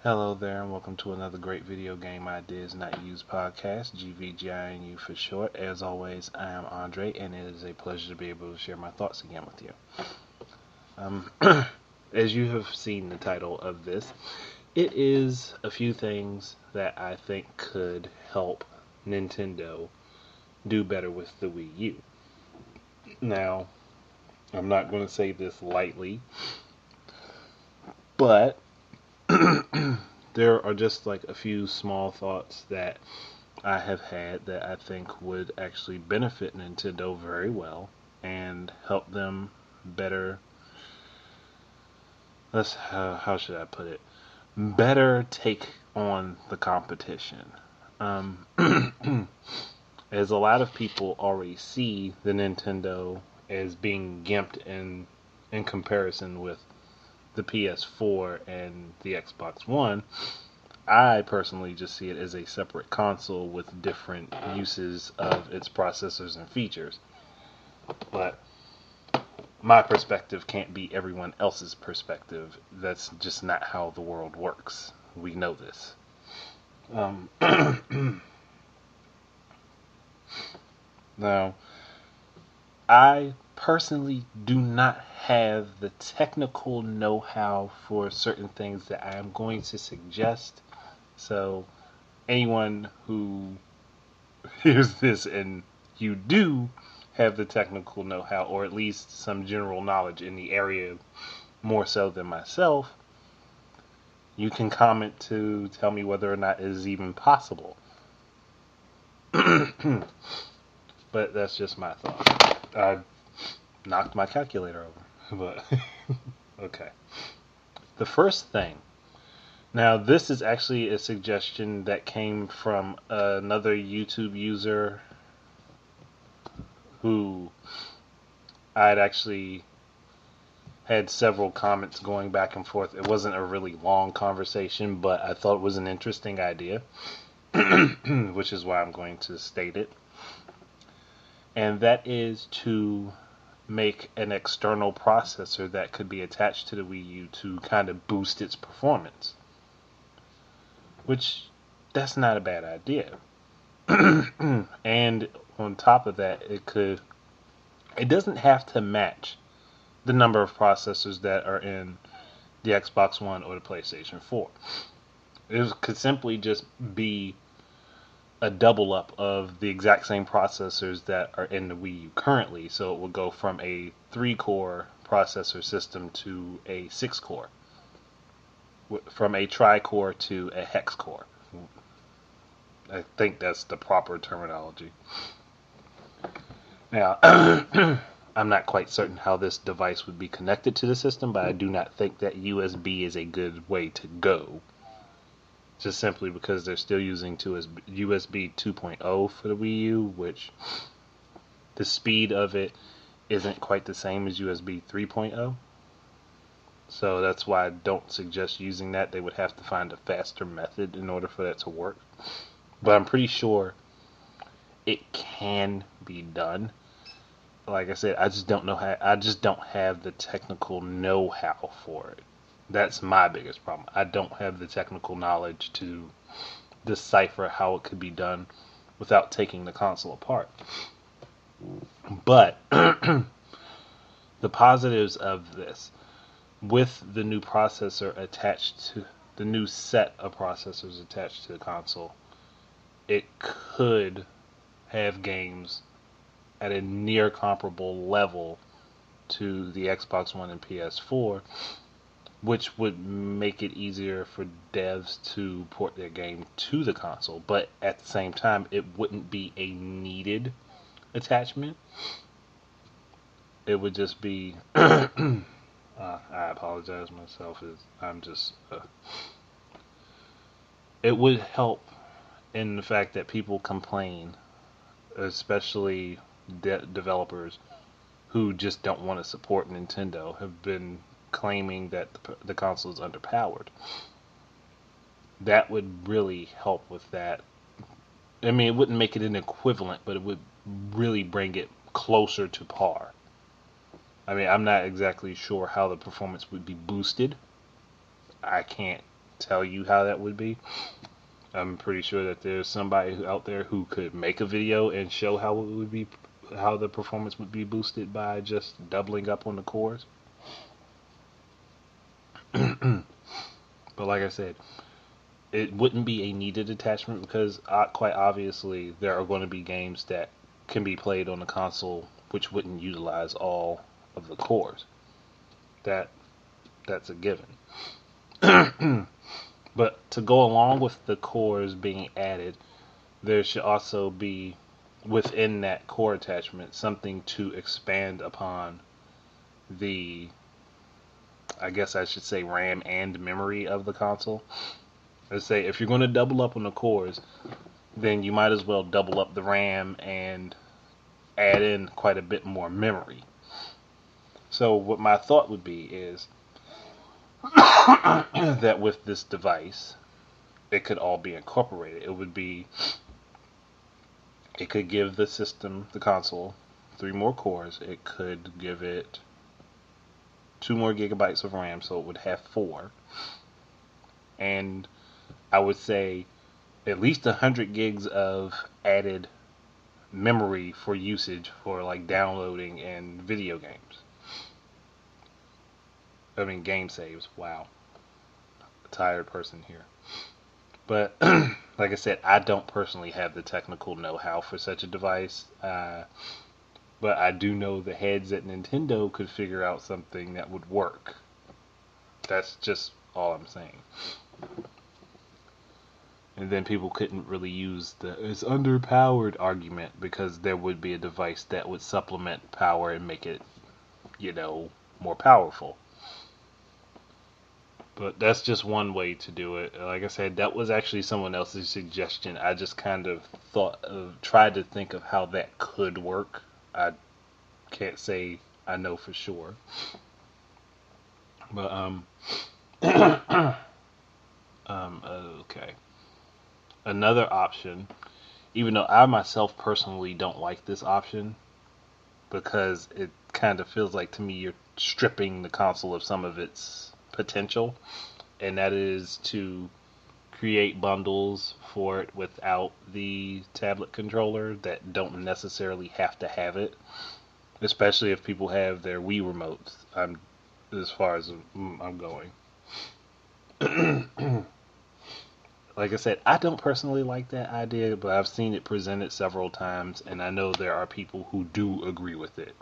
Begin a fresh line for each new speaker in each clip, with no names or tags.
Hello there, and welcome to another great video game ideas not used podcast, GVGINU for short. As always, I am Andre, and it is a pleasure to be able to share my thoughts again with you. As you have seen the title of this, it is a few things that I think could help Nintendo do better with the Wii U. Now, I'm not going to say this lightly, but there are just like a few small thoughts that I have had that I think would actually benefit Nintendo very well and help them better. How should I put it? Better take on the competition. Um, as a lot of people already see the Nintendo as being gimped in comparison with the PS4 and the Xbox One, I personally just see it as a separate console with different uses of its processors and features. But my perspective can't be everyone else's perspective. That's just not how the world works. We know this. Now, I personally do not have the technical know-how for certain things that I am going to suggest. So, anyone who hears this and you do have the technical know-how, or at least some general knowledge in the area more so than myself, you can comment to tell me whether or not it is even possible. But that's just my thought. I knocked my calculator over. But okay. The first thing. Now, this is actually a suggestion that came from another YouTube user who I'd actually had several comments going back and forth. It wasn't a really long conversation, but I thought it was an interesting idea, which is why I'm going to state it. And that is to make an external processor that could be attached to the Wii U to kind of boost its performance. Which, that's not a bad idea. And on top of that, it doesn't have to match the number of processors that are in the Xbox One or the PlayStation 4. It could simply just be a double up of the exact same processors that are in the Wii U currently. So it will go from a 3-core processor system to a 6-core, from a tri-core to a hex core. I think that's the proper terminology. Now, I'm not quite certain how this device would be connected to the system, but I do not think that USB is a good way to go. Just simply because they're still using USB 2.0 for the Wii U, which the speed of it isn't quite the same as USB 3.0. So that's why I don't suggest using that. They would have to find a faster method in order for that to work. But I'm pretty sure it can be done. Like I said, I just don't have the technical know-how for it. That's my biggest problem. I don't have the technical knowledge to decipher how it could be done without taking the console apart. But the positives of this, with the new processor attached to the new set of processors attached to the console, it could have games at a near comparable level to the Xbox One and PS4, which would make it easier for devs to port their game to the console. But at the same time, it wouldn't be a needed attachment. It would just be I apologize myself. It would help in the fact that people complain, especially developers who just don't want to support Nintendo, have been claiming that the console is underpowered. That would really help with that. I mean, it wouldn't make it an equivalent, but it would really bring it closer to par. I mean, I'm not exactly sure how the performance would be boosted. I can't tell you how that would be. I'm pretty sure that there's somebody out there who could make a video and show how it would be, how the performance would be boosted by just doubling up on the cores. But like I said, it wouldn't be a needed attachment because quite obviously there are going to be games that can be played on the console which wouldn't utilize all of the cores. That's a given. But to go along with the cores being added, there should also be within that core attachment something to expand upon the, I guess I should say, RAM and memory of the console. Let's say if you're going to double up on the cores, then you might as well double up the RAM and add in quite a bit more memory. So what my thought would be is that with this device, it could all be incorporated. It could give the system, the console, 3 more cores. It could give it 2 more gigabytes of RAM, so it would have 4. And I would say at least 100 gigs of added memory for usage for like downloading and video games. I mean, game saves. Wow. A tired person here. But like I said, I don't personally have the technical know-how for such a device. But I do know the heads at Nintendo could figure out something that would work. That's just all I'm saying. And then people couldn't really use the "it's underpowered" argument because there would be a device that would supplement power and make it, more powerful. But that's just one way to do it. Like I said, that was actually someone else's suggestion. I just kind of tried to think of how that could work. I can't say I know for sure. But okay. Another option, even though I myself personally don't like this option, because it kind of feels like to me you're stripping the console of some of its potential, and that is to create bundles for it without the tablet controller that don't necessarily have to have it, especially if people have their Wii remotes. As far as I'm going. Like I said, I don't personally like that idea, but I've seen it presented several times, and I know there are people who do agree with it.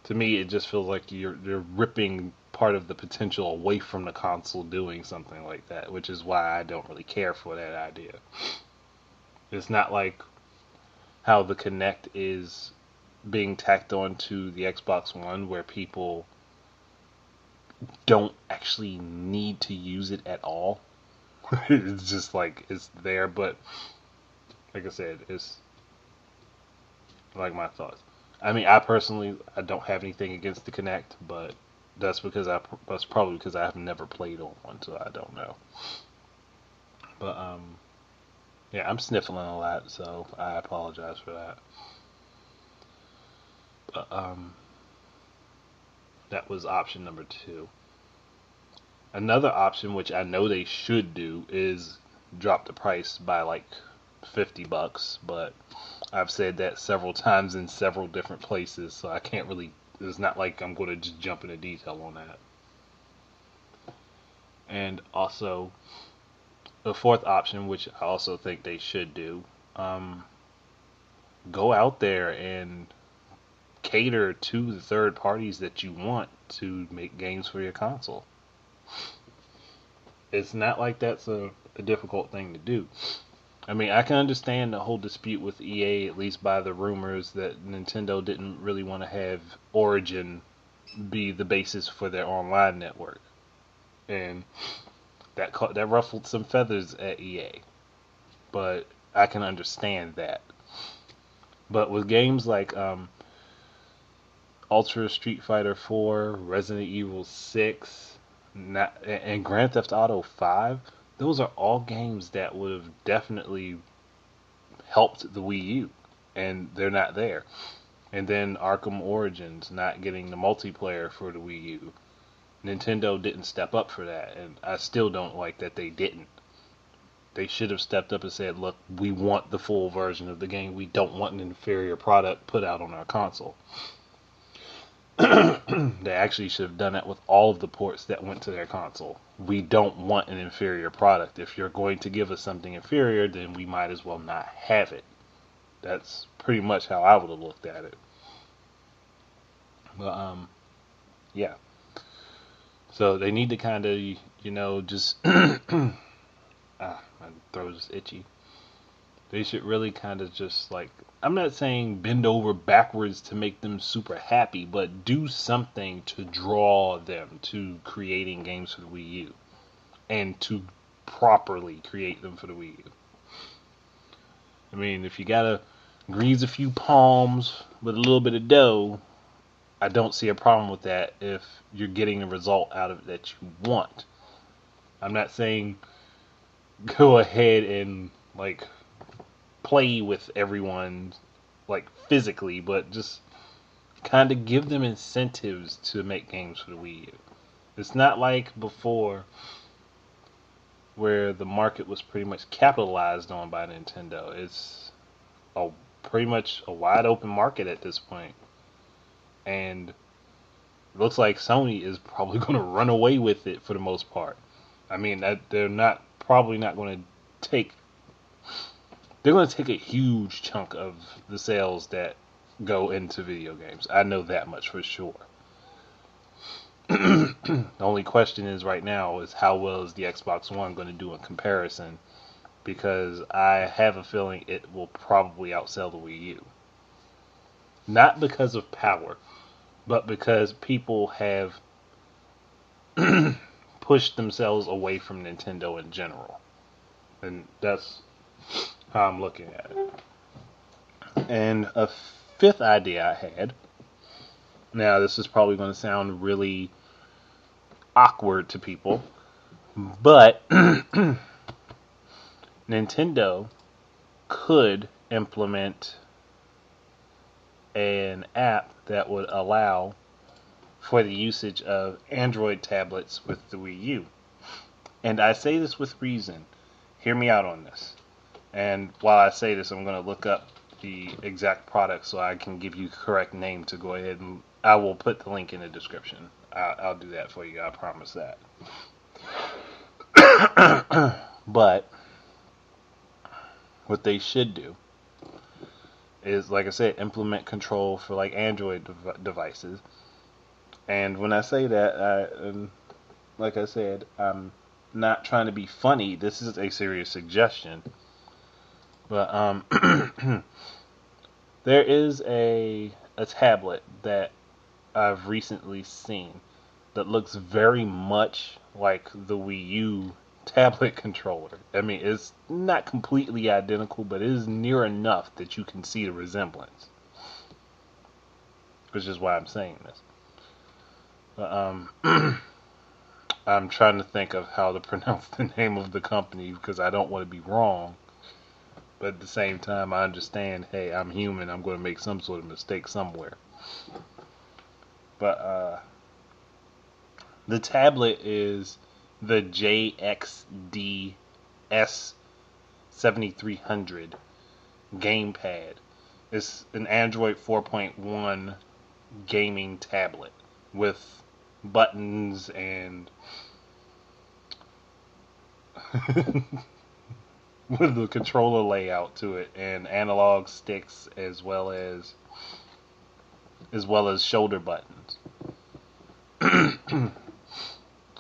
To me, it just feels like you're ripping part of the potential away from the console doing something like that, which is why I don't really care for that idea. It's not like how the Kinect is being tacked on to the Xbox One, where people don't actually need to use it at all. It's just like it's there, but like I said, it's like my thoughts. I mean, I don't have anything against the Kinect, but that's probably because I have never played on one, so I don't know. But yeah, I'm sniffling a lot, so I apologize for that. But that was option number 2. Another option, which I know they should do, is drop the price by like $50, but I've said that several times in several different places, so I can't really, it's not like I'm going to just jump into detail on that. And also, the 4th option, which I also think they should do, go out there and cater to the third parties that you want to make games for your console. It's not like that's a difficult thing to do. I mean, I can understand the whole dispute with EA, at least by the rumors that Nintendo didn't really want to have Origin be the basis for their online network. And that ruffled some feathers at EA. But I can understand that. But with games like Ultra Street Fighter 4, Resident Evil 6, and Grand Theft Auto 5, those are all games that would have definitely helped the Wii U, and they're not there. And then Arkham Origins not getting the multiplayer for the Wii U. Nintendo didn't step up for that, and I still don't like that they didn't. They should have stepped up and said, look, we want the full version of the game. We don't want an inferior product put out on our console. They actually should have done that with all of the ports that went to their console. We don't want an inferior product. If you're going to give us something inferior, then we might as well not have it. That's pretty much how I would have looked at it. But, yeah. So they need to kind of, just... my throat is itchy. They should really kind of just, like... I'm not saying bend over backwards to make them super happy, but do something to draw them to creating games for the Wii U. And to properly create them for the Wii U. I mean, if you gotta grease a few palms with a little bit of dough, I don't see a problem with that if you're getting the result out of it that you want. I'm not saying go ahead and, like, play with everyone, like, physically, but just kind of give them incentives to make games for the Wii U. It's not like before where the market was pretty much capitalized on by Nintendo. It's pretty much a wide open market at this point. And it looks like Sony is probably going to run away with it for the most part. I mean, they're probably not going to take... They're going to take a huge chunk of the sales that go into video games. I know that much for sure. The only question is right now is how well is the Xbox One going to do in comparison, because I have a feeling it will probably outsell the Wii U. Not because of power, but because people have pushed themselves away from Nintendo in general. And that's how I'm looking at it. And a fifth idea I had, now this is probably going to sound really awkward to people, but Nintendo could implement an app that would allow for the usage of Android tablets with the Wii U. And I say this with reason. Hear me out on this. And while I say this, I'm going to look up the exact product so I can give you the correct name to go ahead, and I will put the link in the description. I'll do that for you. I promise that. But what they should do is, like I said, implement control for like Android devices. And when I say that, like I said, I'm not trying to be funny. This is a serious suggestion. But there is a tablet that I've recently seen that looks very much like the Wii U tablet controller. I mean, it's not completely identical, but it is near enough that you can see the resemblance. Which is why I'm saying this. But, I'm trying to think of how to pronounce the name of the company because I don't want to be wrong. But at the same time, I understand, hey, I'm human. I'm going to make some sort of mistake somewhere. But the tablet is the JXD S7300 gamepad. It's an Android 4.1 gaming tablet with buttons and with the controller layout to it and analog sticks as well as shoulder buttons.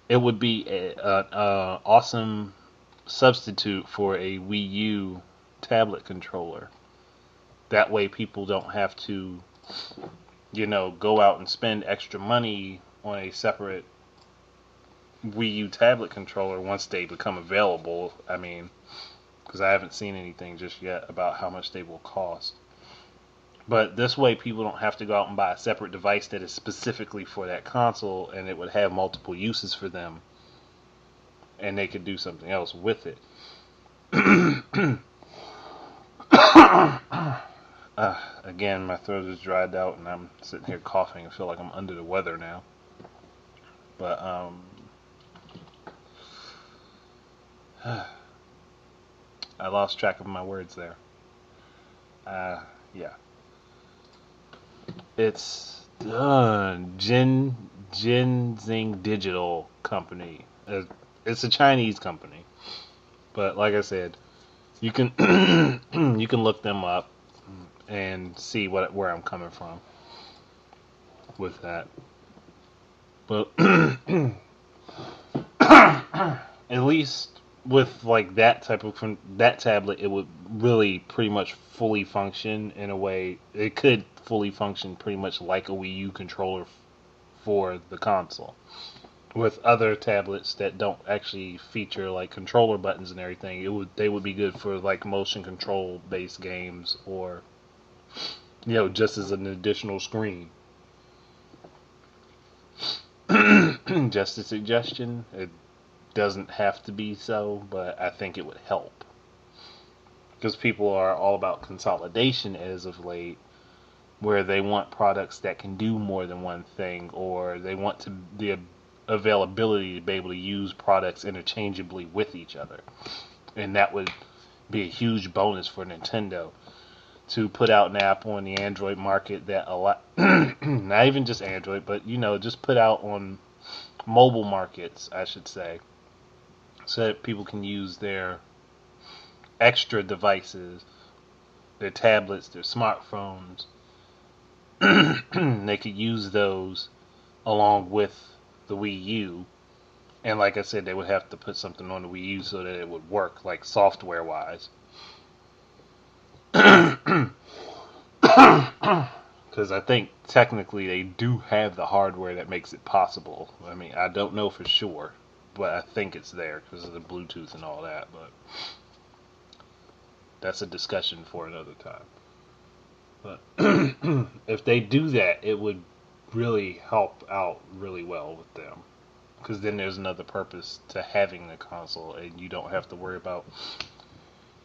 It would be an awesome substitute for a Wii U tablet controller. That way people don't have to, go out and spend extra money on a separate Wii U tablet controller once they become available. I mean, because I haven't seen anything just yet about how much they will cost. But this way people don't have to go out and buy a separate device that is specifically for that console, and it would have multiple uses for them, and they could do something else with it. Again, my throat is dried out and I'm sitting here coughing. I feel like I'm under the weather now. But I lost track of my words there. Yeah, it's Ginseng Digital Company. It's a Chinese company, but like I said, you can you can look them up and see where I'm coming from with that. But at least with like that type of that tablet, it would really pretty much fully function in a way. It could fully function pretty much like a Wii U controller for the console. With other tablets that don't actually feature like controller buttons and everything, they would be good for like motion control based games, or just as an additional screen. Just a suggestion. It doesn't have to be so, but I think it would help. Because people are all about consolidation as of late, where they want products that can do more than one thing, or they want the availability to be able to use products interchangeably with each other. And that would be a huge bonus for Nintendo to put out an app on the Android market that a lot, not even just Android, but just put out on mobile markets, I should say, so that people can use their extra devices, their tablets, their smartphones. They could use those along with the Wii U. And like I said, they would have to put something on the Wii U so that it would work, like software-wise. Because I think technically they do have the hardware that makes it possible. I mean, I don't know for sure, but I think it's there because of the Bluetooth and all that. But that's a discussion for another time. But if they do that, it would really help out really well with them. Because then there's another purpose to having the console, and you don't have to worry about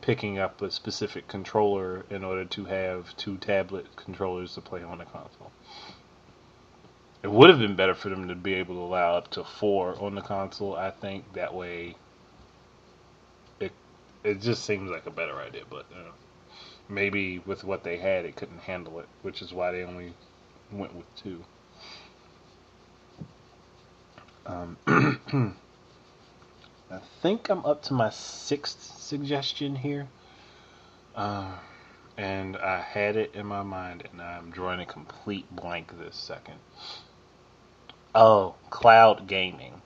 picking up a specific controller in order to have two tablet controllers to play on the console. It would have been better for them to be able to allow up to 4 on the console, I think. That way, it just seems like a better idea, but maybe with what they had, it couldn't handle it, which is why they only went with 2. I think I'm up to my 6th suggestion here. And I had it in my mind, and I'm drawing a complete blank this second. Oh, cloud gaming.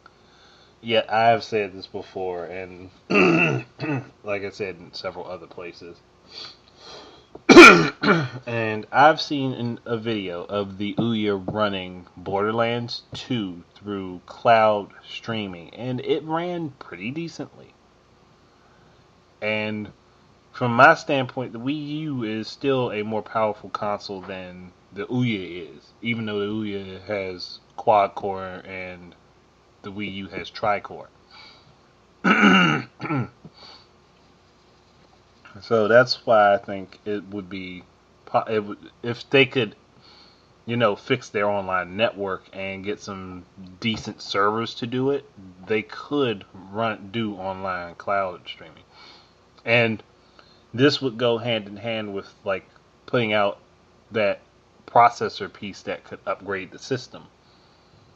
Yeah, I have said this before, and like I said in several other places. And I've seen a video of the Ouya running Borderlands 2 through cloud streaming, and it ran pretty decently. And from my standpoint, the Wii U is still a more powerful console than the Ouya is, even though the Ouya has quad core and the Wii U has tri-core. So that's why I think it would be, if they could, fix their online network and get some decent servers to do it, they could do online cloud streaming. And this would go hand in hand with like putting out that processor piece that could upgrade the system.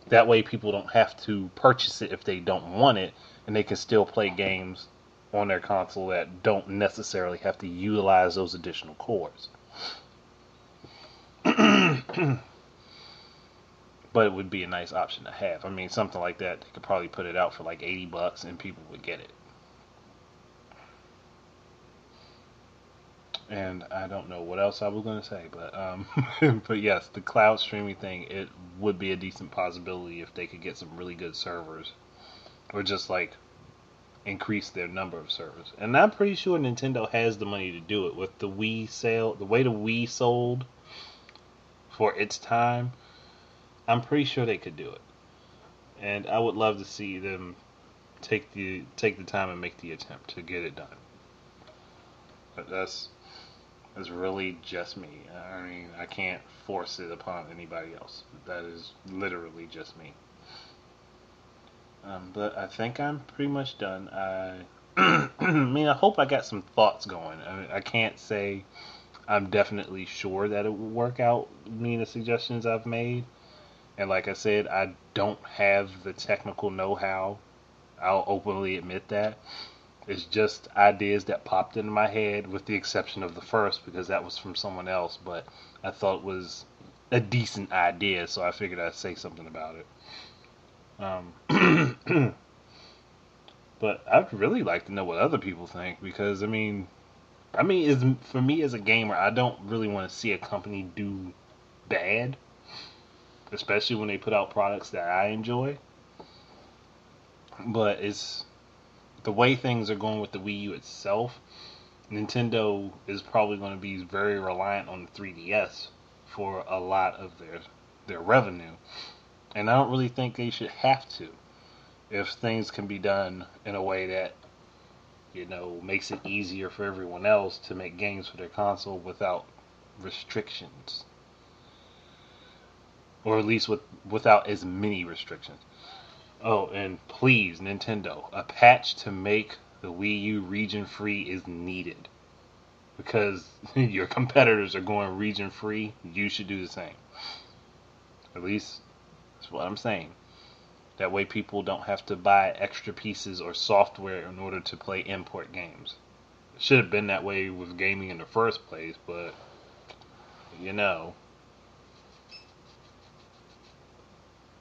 That way people don't have to purchase it if they don't want it, and they can still play games on their console that don't necessarily have to utilize those additional cores. But it would be a nice option to have. I mean, something like that, they could probably put it out for like $80 and people would get it. And I don't know what else I was going to say, but but yes, the cloud streaming thing, it would be a decent possibility if they could get some really good servers, or just like increase their number of servers. And I'm pretty sure Nintendo has the money to do it with the Wii sale, the way the Wii sold for its time. I'm pretty sure they could do it, and I would love to see them take the time and make the attempt to get it done. But that's really just me. I mean, I can't force it upon anybody else. That is literally just me. But I think I'm pretty much done. I mean, I hope I got some thoughts going. I can't say I'm definitely sure that it will work out, me, the suggestions I've made. And like I said, I don't have the technical know-how. I'll openly admit that. It's just ideas that popped into my head, with the exception of the first, because that was from someone else. But I thought it was a decent idea, so I figured I'd say something about it. But I'd really like to know what other people think, because is for me as a gamer, I don't really want to see a company do bad, especially when they put out products that I enjoy. But it's the way things are going with the Wii U itself. Nintendo is probably going to be very reliant on the 3DS for a lot of their revenue, and I don't really think they should have to. If things can be done in a way that makes it easier for everyone else to make games for their console without restrictions, or at least without as many restrictions. Oh, and please, Nintendo, a patch to make the Wii U region free is needed, because your competitors are going region free. You should do the same. At least that's what I'm saying. That way people don't have to buy extra pieces or software in order to play import games. It should have been that way with gaming in the first place, but you know,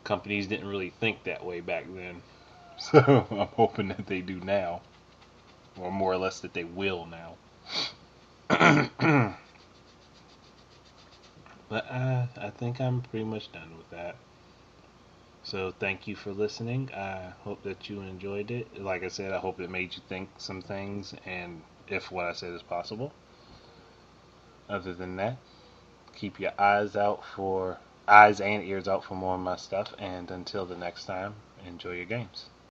companies didn't really think that way back then. So I'm hoping that they do now, or more or less that they will now. But I think I'm pretty much done with that. So thank you for listening. I hope that you enjoyed it. Like I said, I hope it made you think some things, and if what I said is possible. Other than that, keep your eyes and ears out for more of my stuff. And until the next time, enjoy your games.